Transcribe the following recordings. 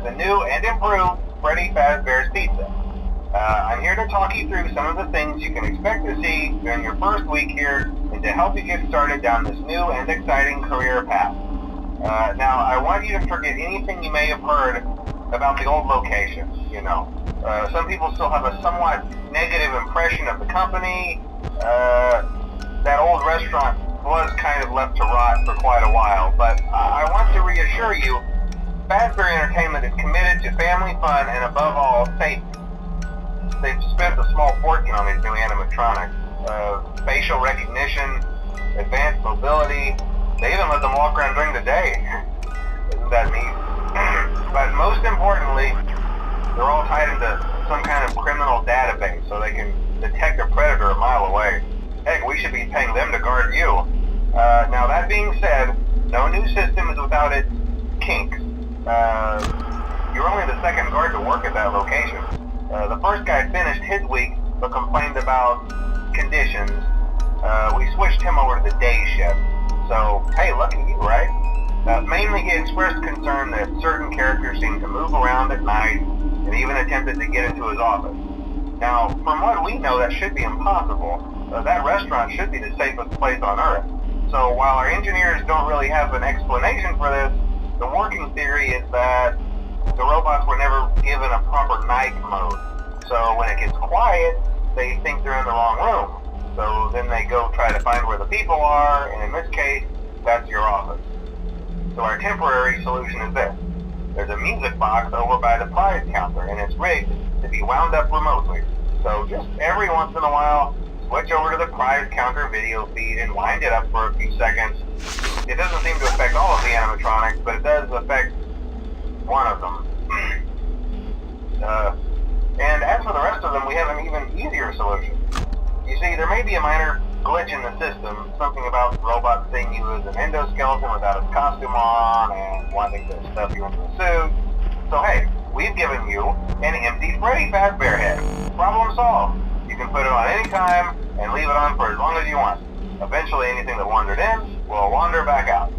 the new and improved Freddy Fazbear's Pizza. I'm here to talk you through some of the things you can expect to see during your first week here and to help you get started down this new and exciting career path. Now, I want you to forget anything you may have heard about the old location, you know. Some people still have a somewhat negative impression of the company. That old restaurant was kind of left to rot for quite a while, but I want to reassure you, Fazbear Entertainment is committed to family fun and above all, safety. They've spent a small fortune on these new animatronics. Facial recognition, advanced mobility, they even let them walk around during the day. Isn't that neat? But most importantly, they're all tied into some kind of criminal database so they can detect a predator a mile away. Heck, we should be paying them to guard you. Now that being said, no new system is without its kinks. You're only the second guard to work at that location. The first guy finished his week but complained about conditions. We switched him over to the day shift. So, hey, lucky you, right? Mainly he expressed concern that certain characters seemed to move around at night and even attempted to get into his office. Now, from what we know, that should be impossible. That restaurant should be the safest place on Earth. So while our engineers don't really have an explanation for this, the working theory is that the robots were never given a proper night mode. So when it gets quiet, they think they're in the wrong room. So then they go try to find where the people are, and in this case, that's your office. So our temporary solution is this. There's a music box over by the prize counter, and it's rigged to be wound up remotely. So just every once in a while, switch over to the prize counter video feed and wind it up for a few seconds. It doesn't seem to affect all of the animatronics, but it does affect one of them. And as for the rest of them, we have an even easier solution. You see, there may be a minor glitch in the system, something about robots seeing you as an endoskeleton without his costume on and wanting to stuff you into a suit. So hey, we've given you an empty Freddy Fazbear head. Problem solved. You can put it on any time and leave it on for as long as you want. Eventually anything that wandered in will wander back out.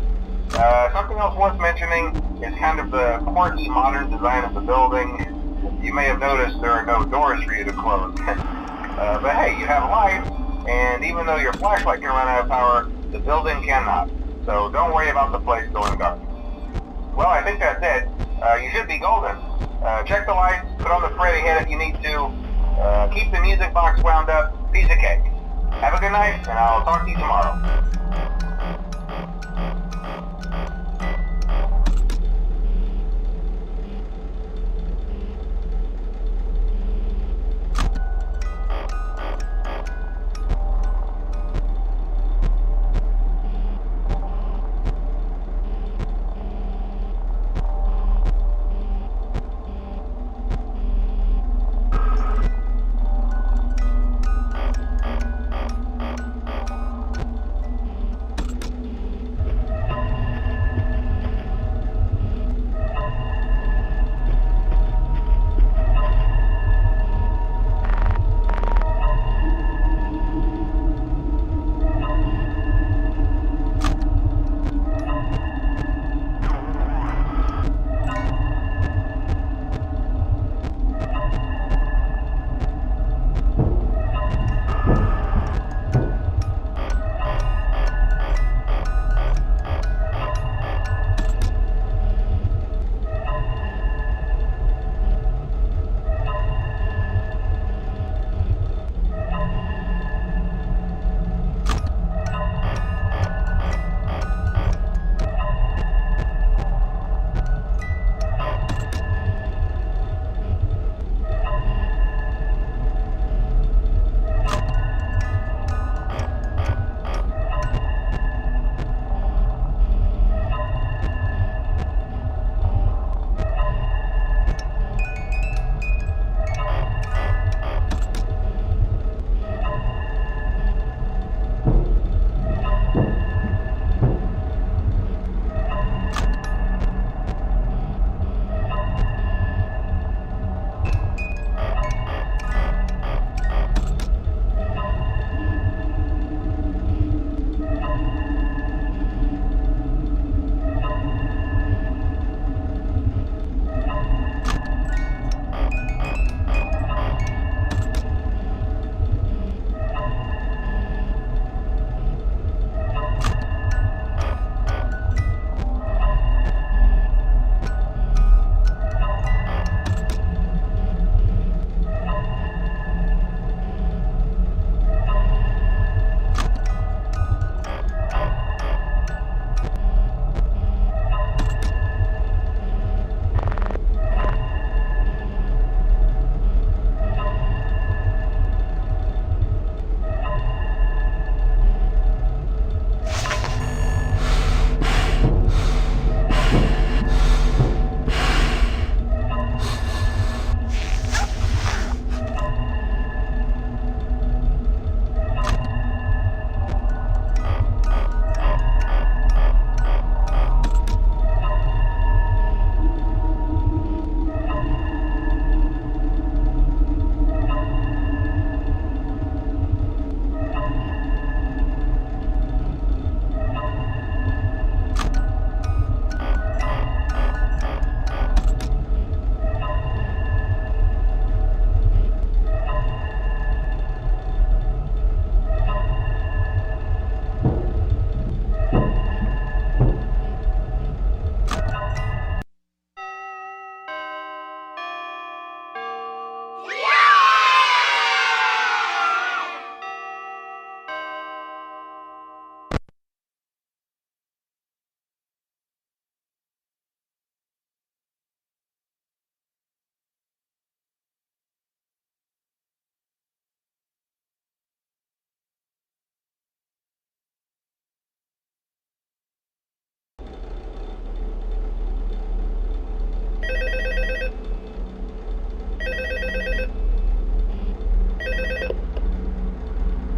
Something else worth mentioning is kind of the quirky modern design of the building. You may have noticed there are no doors for you to close. But hey, you have lights, and even though your flashlight can run out of power, the building cannot. So don't worry about the place going dark. Well, I think that's it. You should be golden. Check the lights, put on the Freddy head if you need to. Keep the music box wound up. Piece of cake. Have a good night, and I'll talk to you tomorrow.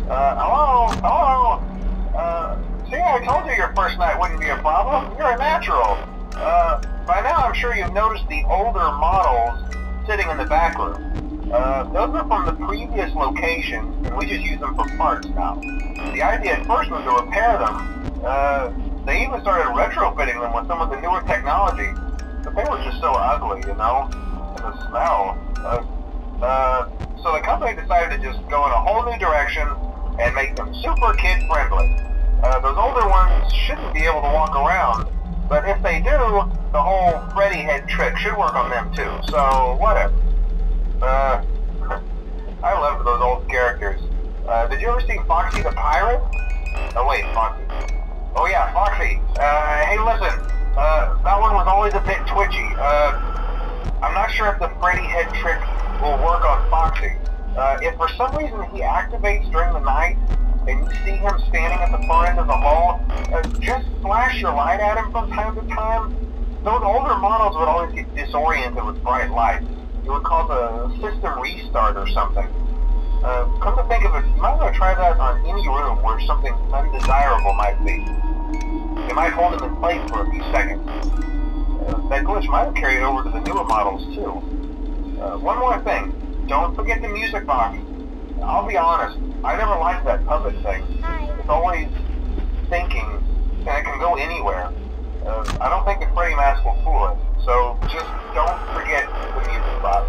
Hello? Hello? See, I told you your first night wouldn't be a problem. You're a natural. By now I'm sure you've noticed the older models sitting in the back room. Those are from the previous location, and we just use them for parts now. The idea at first was to repair them. They even started retrofitting them with some of the newer technology, but they were just so ugly, you know? And the smell. So the company decided to just go in a whole new direction and make them super kid-friendly. Those older ones shouldn't be able to walk around, but if they do, the whole Freddy head trick should work on them too, so whatever. I loved those old characters. Did you ever see Foxy the Pirate? Oh wait, Foxy. Oh yeah, Foxy. Hey listen, that one was always a bit twitchy. I'm not sure if the Freddy head trick will work on Foxy. If for some reason he activates during the night, and you see him standing at the far end of the hall, just flash your light at him from time to time. Those older models would always get disoriented with bright lights. It would cause a system restart or something. Come to think of it, you might want to try that on any room where something undesirable might be. It might hold him in place for a few seconds. That glitch might have carried over to the newer models too. One more thing, don't forget the music box. I'll be honest, I never liked that puppet thing. It's always thinking, and it can go anywhere. I don't think the Freddy mask will fool it, so just don't forget the music box.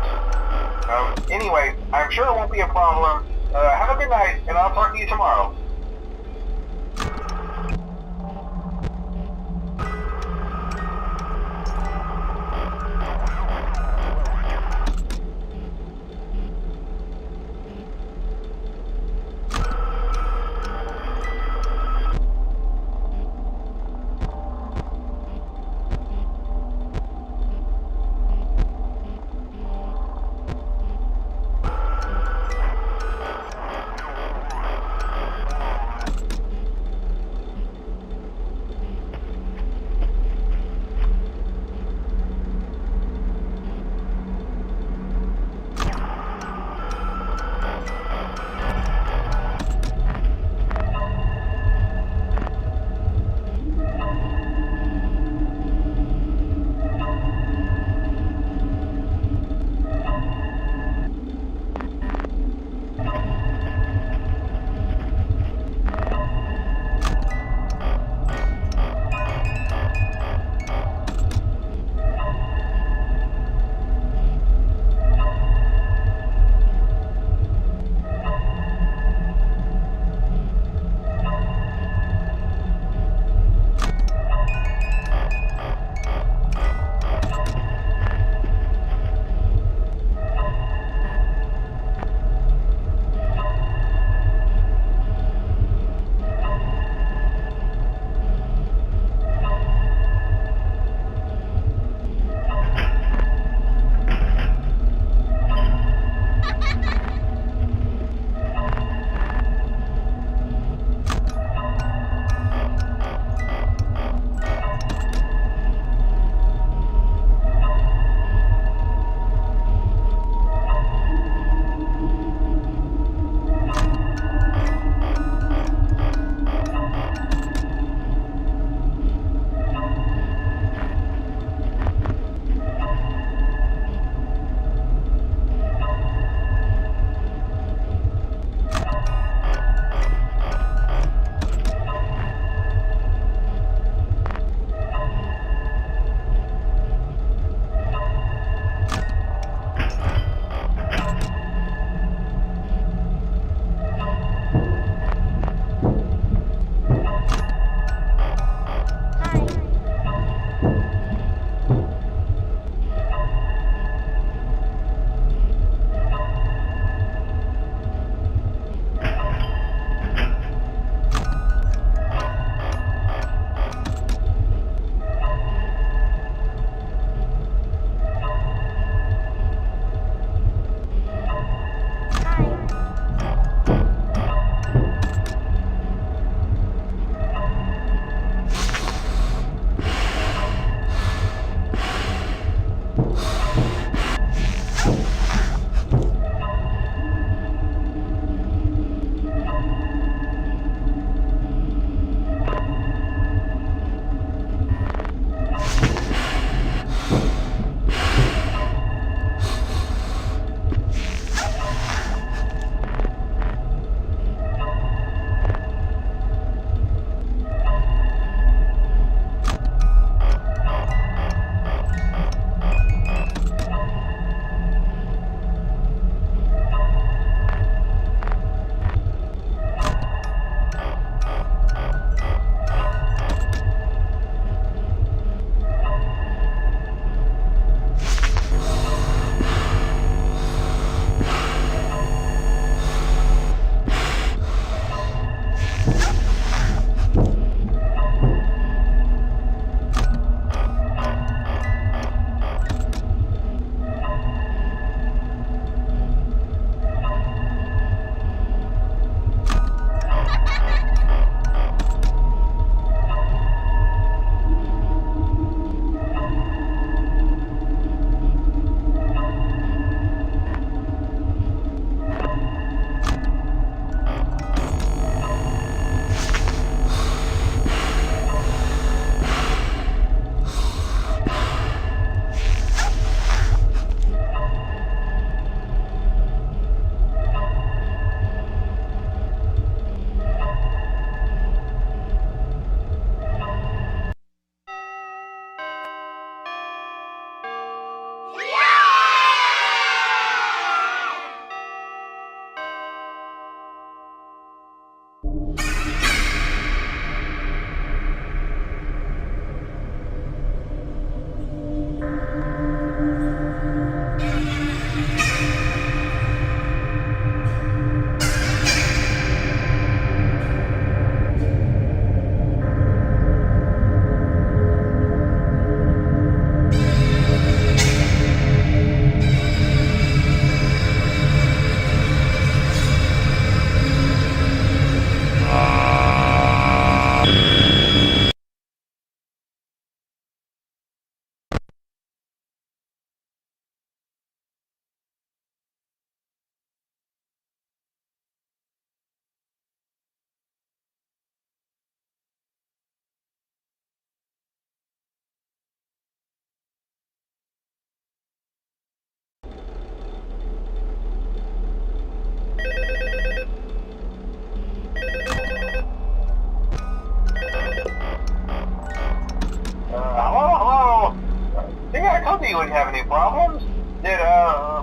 Anyway, I'm sure it won't be a problem. Have a good night, and I'll talk to you tomorrow.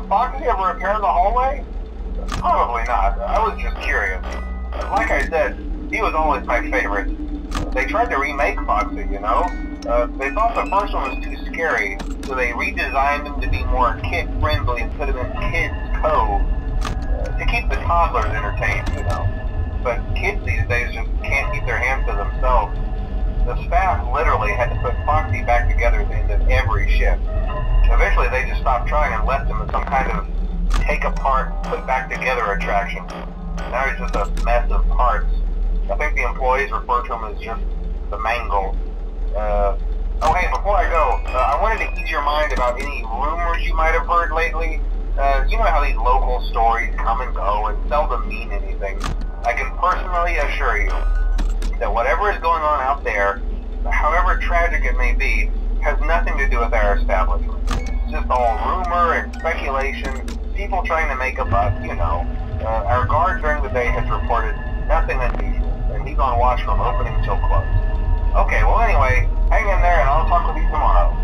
Foxy ever appear in the hallway? Probably not. I was just curious. Like I said, he was always my favorite. They tried to remake Foxy, you know? They thought the first one was too scary, so they redesigned him to be more kid-friendly and put him in Kids Cove to keep the toddlers entertained, you know. But kids these days just can't keep their hands to themselves. The staff literally had to put Foxy back together at the end of every shift. Eventually they just stopped trying and left him as some kind of take apart, put back together attraction. Now he's just a mess of parts. I think the employees refer to him as just the mangle. Oh hey, before I go, I wanted to ease your mind about any rumors you might have heard lately. You know how these local stories come and go and seldom mean anything. I can personally assure you that whatever is going on out there, however tragic it may be, has nothing to do with our establishment. It's just all rumor and speculation, people trying to make a buck, you know. Our guard during the day has reported nothing unusual, and he's on watch from opening till close. Okay, well anyway, hang in there and I'll talk with you tomorrow.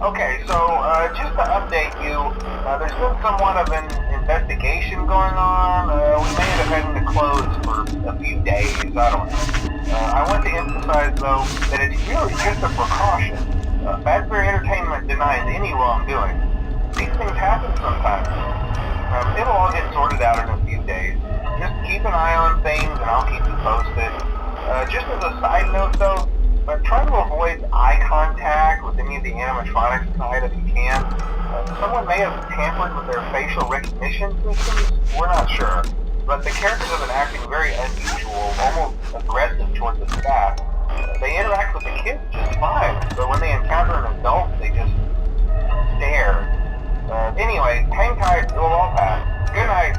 Okay, so just to update you, there's been somewhat of an investigation going on. We may end up having to close for a few days, I don't know. I want to emphasize, though, that it's really just a precaution. Fazbear Entertainment denies any wrongdoing. These things happen sometimes. It'll all get sorted out in a few days. Just keep an eye on things and I'll keep you posted. Just as a side note though, try to avoid eye contact with any of the animatronics tonight if you can. Someone may have tampered with their facial recognition systems, we're not sure. But the characters have been acting very unusual, almost aggressive towards the staff. They interact with the kids just fine, but when they encounter an adult, they just stare. Anyway, hang tight, it'll all pass. Good night.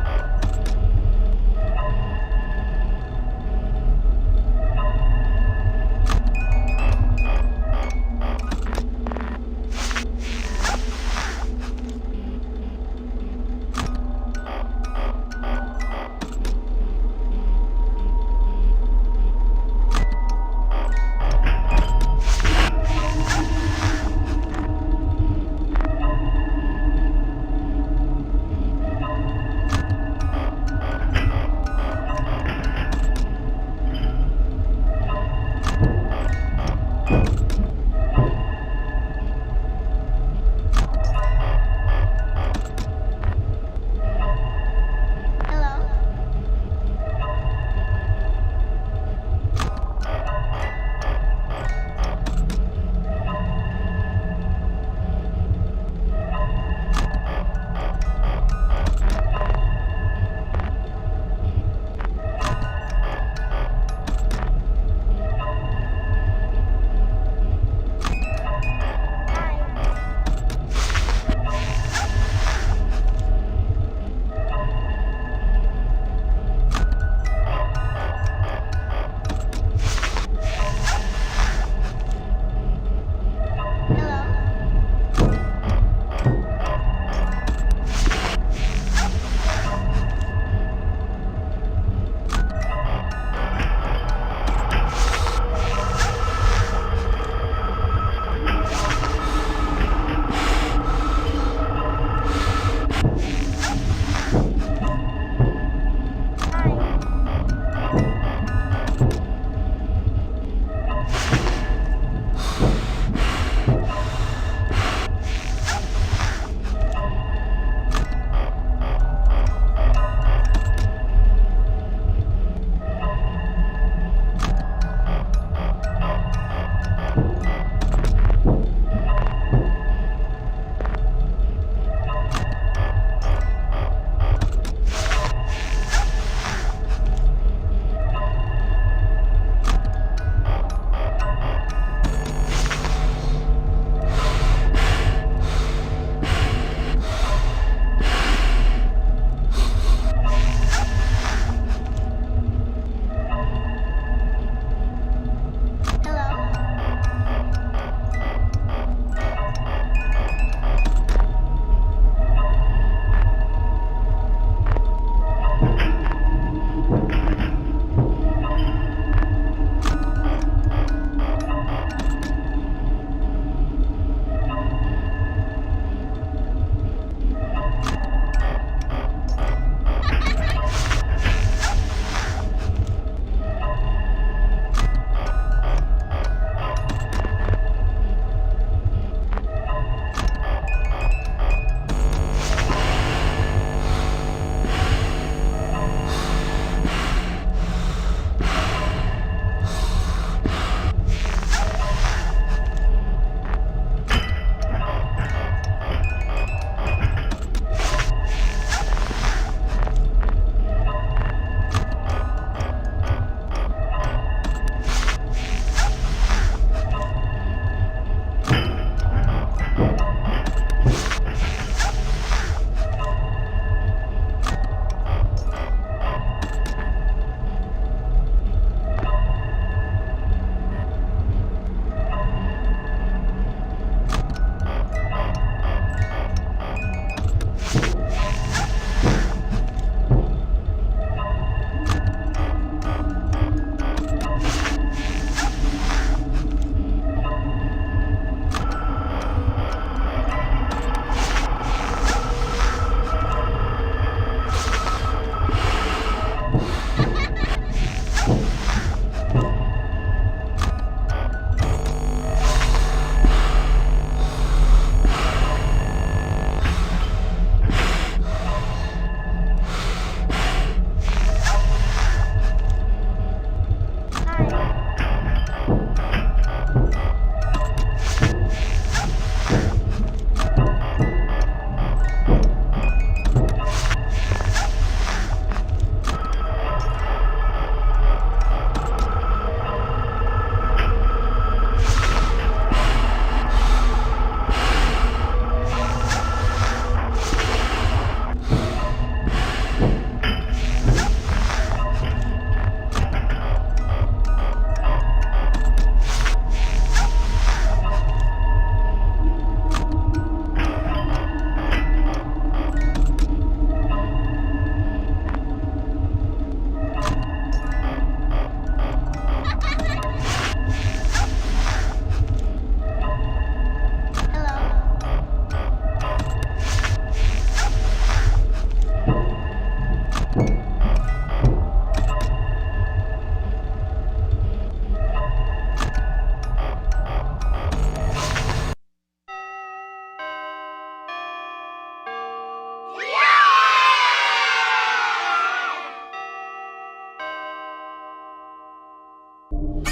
Oh,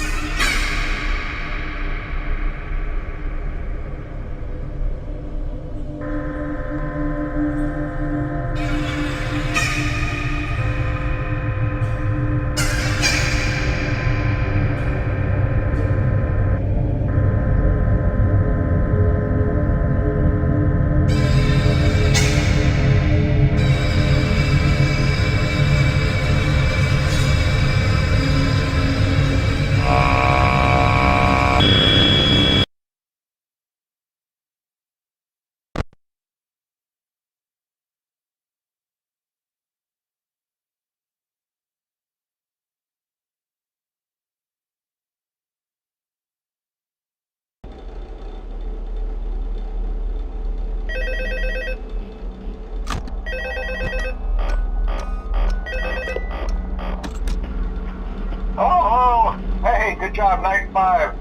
hey, good job, night 5.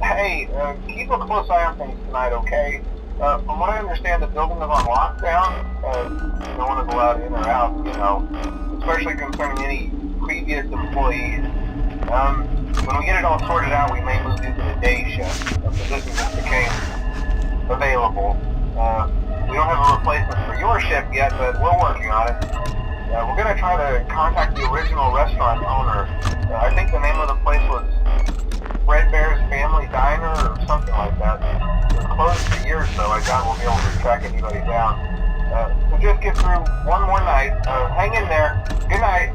Hey, keep a close eye on things tonight, okay? From what I understand, the building is on lockdown. No one is allowed in or out, especially concerning any previous employees. When we get it all sorted out, we may move you to the day shift. The position just became available. We don't have a replacement for your shift yet, but we're working on it. We're going to try to contact the original restaurant owner. I think the name of the place was Freddy's Family Diner or something like that. It was closed for years, so I doubt we'll be able to track anybody down. So just get through one more night. Hang in there. Good night.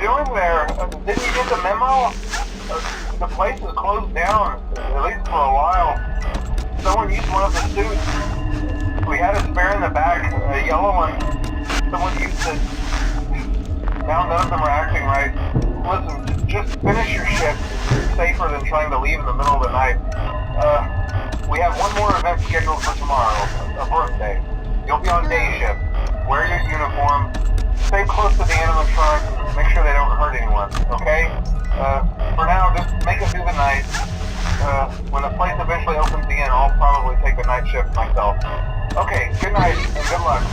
doing there? Didn't you get the memo? The place is closed down, at least for a while. Someone used one of the suits. We had a spare in the back, a yellow one. Someone used it. Now none of them are acting right. Listen, just finish your shift. It's safer than trying to leave in the middle of the night. We have one more event scheduled for tomorrow, a birthday. You'll be on day shift. Wear your uniform. Stay close to the animatronics and make sure they don't hurt anyone, okay? For now, just make it through the night. When the place eventually opens again, I'll probably take the night shift myself. Okay, good night and good luck.